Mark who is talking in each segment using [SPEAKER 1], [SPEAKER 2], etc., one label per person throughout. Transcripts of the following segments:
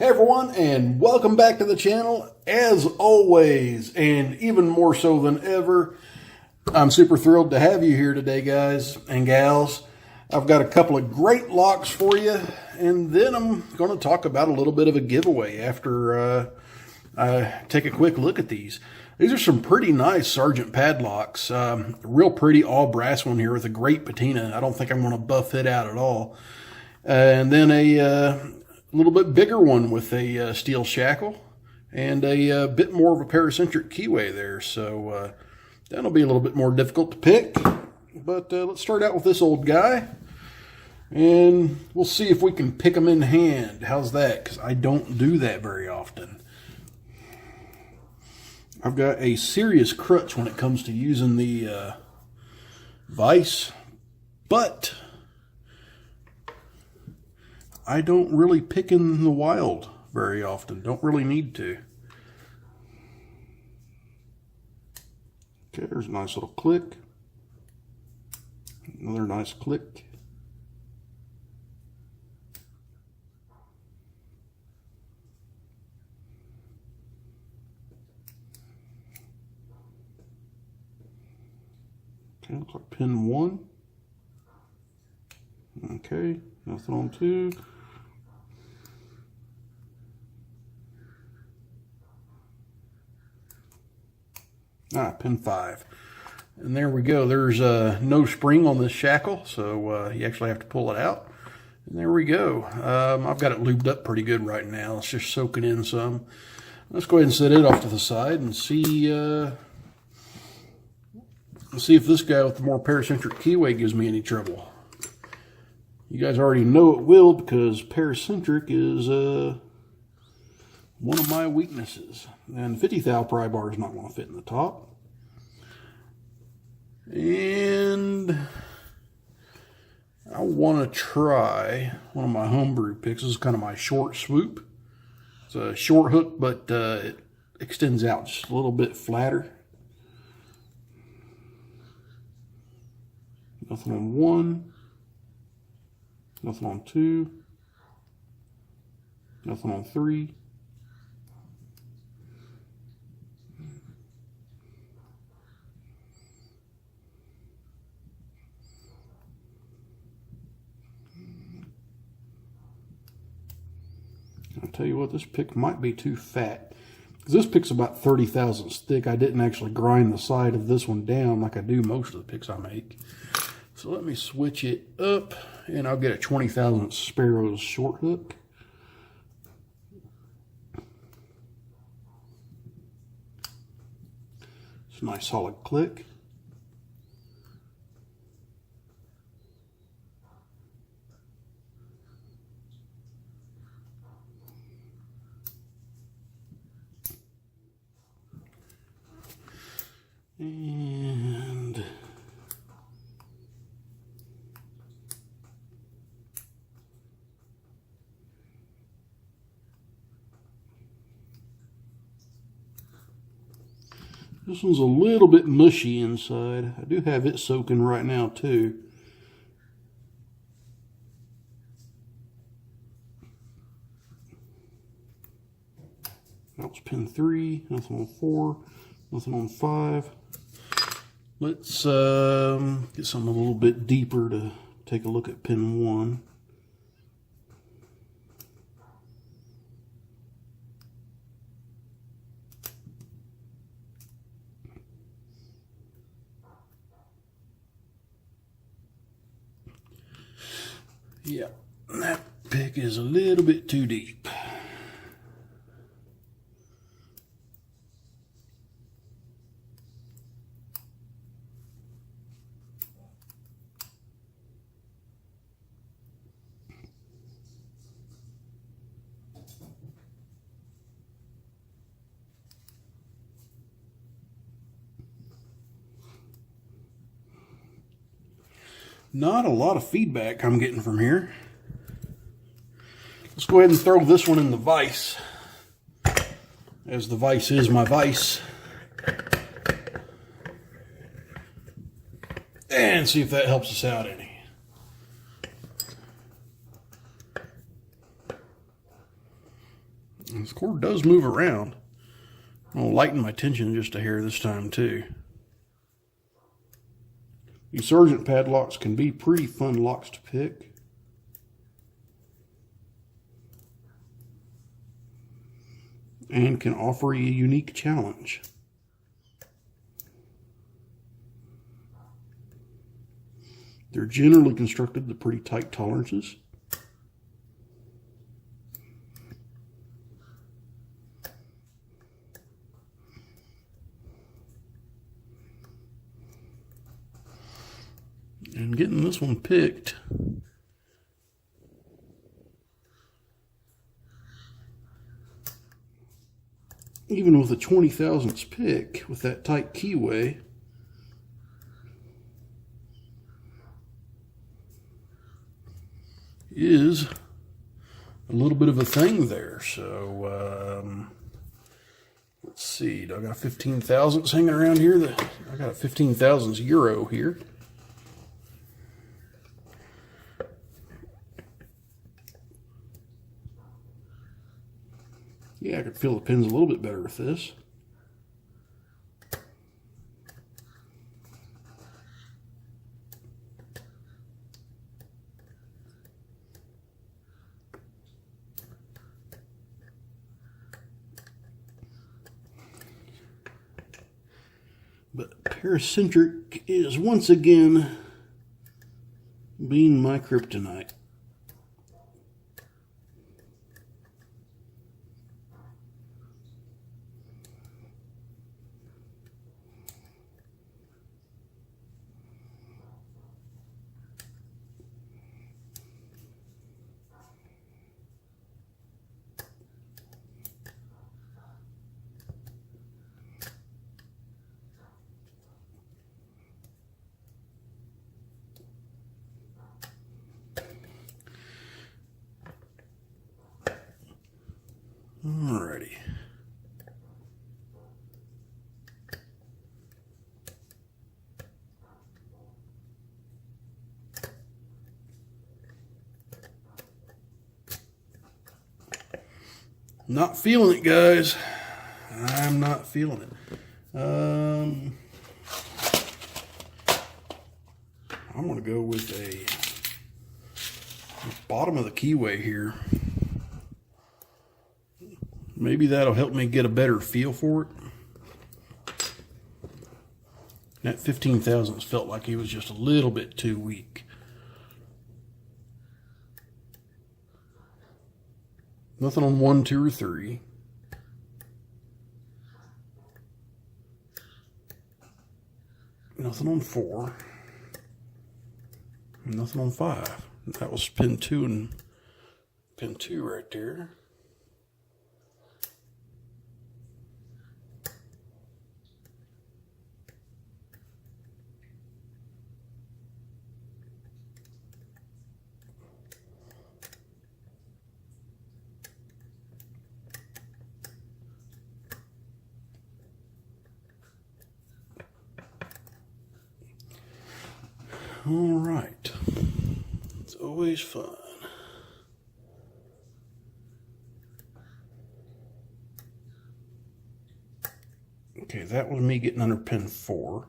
[SPEAKER 1] Hey everyone, and welcome back to the channel. As always, and even more so than ever, I'm super thrilled to have you here today, guys and gals. I've got a couple of great locks for you, and then I'm going to talk about a little bit of a giveaway after I take a quick look at these. These are some pretty nice Sargent padlocks. Real pretty all brass one here with a great patina. I don't think I'm going to buff it out at all. And then a little bit bigger one with a steel shackle and a bit more of a paracentric keyway there. So that'll be a little bit more difficult to pick. But let's start out with this old guy. And we'll see if we can pick them in hand. How's that? Because I don't do that very often. I've got a serious crutch when it comes to using the vise. But I don't really pick in the wild very often. Don't really need to. Okay, there's a nice little click. Another nice click. Okay, looks like pin 1. Okay, nothing on 2. Pin 5. And there we go. There's no spring on this shackle, so you actually have to pull it out. And there we go. I've got it lubed up pretty good right now. It's just soaking in some. Let's go ahead and set it off to the side and see if this guy with the more paracentric keyway gives me any trouble. You guys already know it will, because paracentric is one of my weaknesses. And 50 thou pry bar is not going to fit in the top. And I want to try one of my homebrew picks. This is kind of my short swoop. It's a short hook, but it extends out just a little bit flatter. Nothing on 1. Nothing on 2. Nothing on 3. I'll tell you what, this pick might be too fat. This pick's about 30 thousandths thick. I didn't actually grind the side of this one down like I do most of the picks I make. So let me switch it up, and I'll get a 20 thousandths Sparrow's short hook. It's a nice solid click. And this one's a little bit mushy inside. I do have it soaking right now too. That was pin 3, nothing on 4, nothing on 5. Let's get something a little bit deeper to take a look at pin 1. Yeah, that pick is a little bit too deep. Not a lot of feedback I'm getting from here. Let's go ahead and throw this one in the vise, as the vise is my vise. And see if that helps us out any. cord does move around. I'll lighten my tension just a hair this time too. These Sargent padlocks can be pretty fun locks to pick. And can offer you a unique challenge. They're generally constructed to pretty tight tolerances. And getting this one picked, even with a 20 thousandths pick with that tight keyway, is a little bit of a thing there. So let's see, do I got a 15 thousandths hanging around here? I got a 15 thousandths euro here. Yeah, I could feel the pins a little bit better with this. But Paracentric is once again being my kryptonite. Alrighty. Not feeling it, guys. I'm not feeling it. I'm going to go with a bottom of the keyway here. Maybe that'll help me get a better feel for it. That 15 thousandths felt like he was just a little bit too weak. Nothing on 1, 2, or 3. Nothing on 4. Nothing on 5. That was pin 2 and pin 2 right there. All right, it's always fun. Okay, that was me getting under pin 4.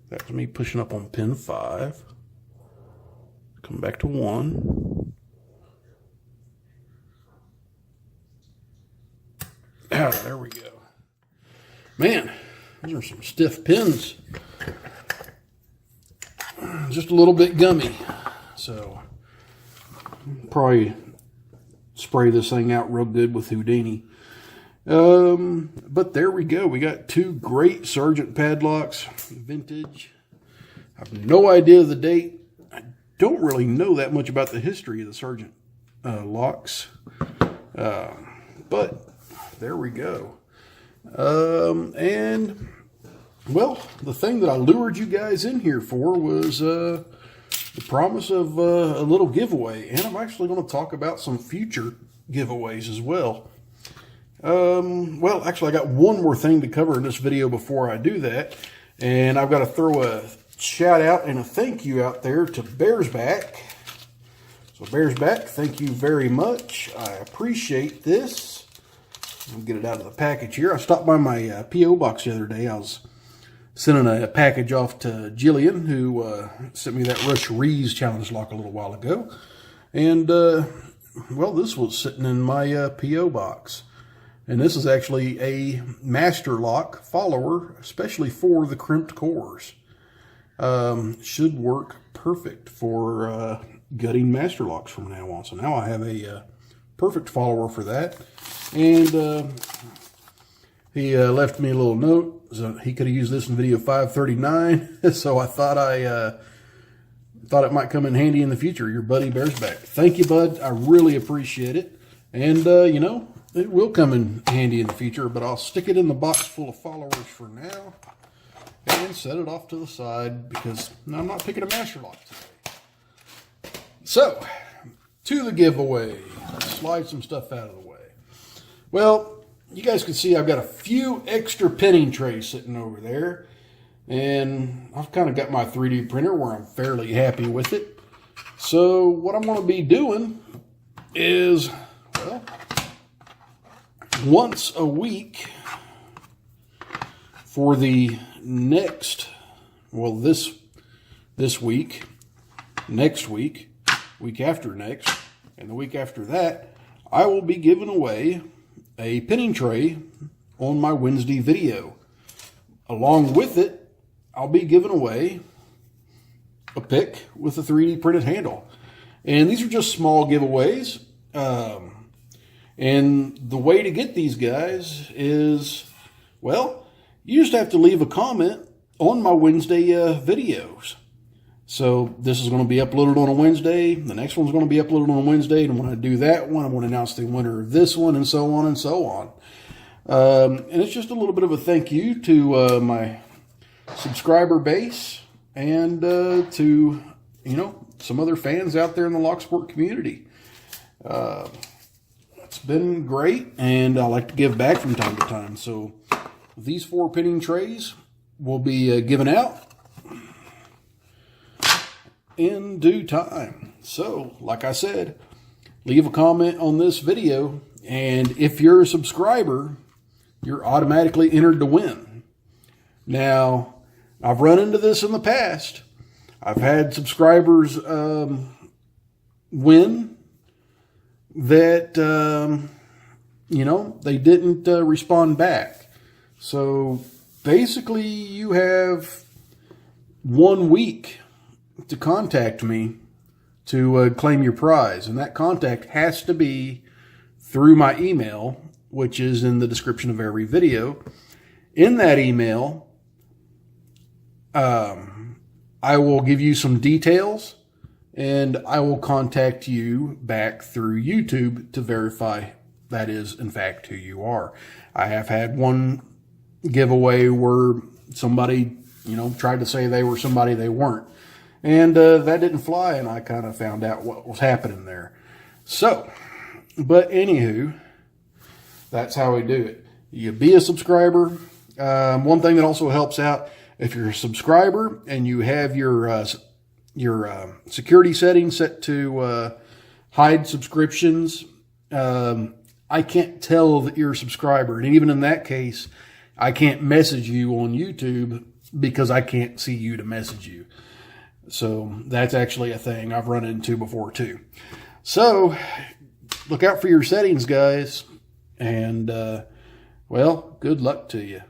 [SPEAKER 1] That was me pushing up on pin 5. Come back to 1. Ah, there we go. Man, those are some stiff pins. Just a little bit gummy, so probably spray this thing out real good with Houdini. But there we go. We got 2 great Sargent padlocks, vintage. I have no idea the date. I don't really know that much about the history of the Sargent locks, but there we go. And well, the thing that I lured you guys in here for was the promise of a little giveaway. And I'm actually going to talk about some future giveaways as well. Well, actually, I got one more thing to cover in this video before I do that. And I've got to throw a shout out and a thank you out there to Bears Back. So Bears Back, thank you very much. I appreciate this. I'll get it out of the package here. I stopped by my P.O. box the other day. I was sending a package off to Jillian, who sent me that Rush Rees challenge lock a little while ago. And, well, this was sitting in my P.O. box. And this is actually a master lock follower, especially for the crimped cores. Should work perfect for gutting master locks from now on. So now I have a perfect follower for that. And he left me a little note. So he could have used this in video 539. So I thought thought it might come in handy in the future. Your buddy bears back. Thank you, bud. I really appreciate it. And, you know, it will come in handy in the future, but I'll stick it in the box full of followers for now and set it off to the side because I'm not picking a master lock today. So, to the giveaway. Let's slide some stuff out of the way. Well, you guys can see I've got a few extra pinning trays sitting over there, and I've kind of got my 3D printer where I'm fairly happy with it. So, what I'm going to be doing is, well, once a week for the next, well, this week, next week, week after next, and the week after that, I will be giving away a pinning tray on my Wednesday video. Along with it, I'll be giving away a pick with a 3D printed handle. And these are just small giveaways. And the way to get these guys is, well, you just have to leave a comment on my Wednesday videos. So this is going to be uploaded on a Wednesday. The next one's going to be uploaded on a Wednesday. And when I do that one, I'm going to announce the winner of this one and so on and so on. And it's just a little bit of a thank you to my subscriber base and to, you know, some other fans out there in the Locksport community. It's been great, and I like to give back from time to time. So these 4 pinning trays will be given out in due time. So, like I said, leave a comment on this video, and if you're a subscriber, you're automatically entered to win. Now, I've run into this in the past. I've had subscribers win that, you know, they didn't respond back. So basically you have 1 week to contact me to claim your prize. And that contact has to be through my email, which is in the description of every video. In that email, I will give you some details, and I will contact you back through YouTube to verify that is, in fact, who you are. I have had one giveaway where somebody, you know, tried to say they were somebody they weren't. And that didn't fly, and I kind of found out what was happening there. So, but anywho, that's how we do it. You be a subscriber. One thing that also helps out, if you're a subscriber and you have your security settings set to hide subscriptions, I can't tell that you're a subscriber. And even in that case, I can't message you on YouTube because I can't see you to message you. So that's actually a thing I've run into before too. So look out for your settings, guys. And, well, good luck to you.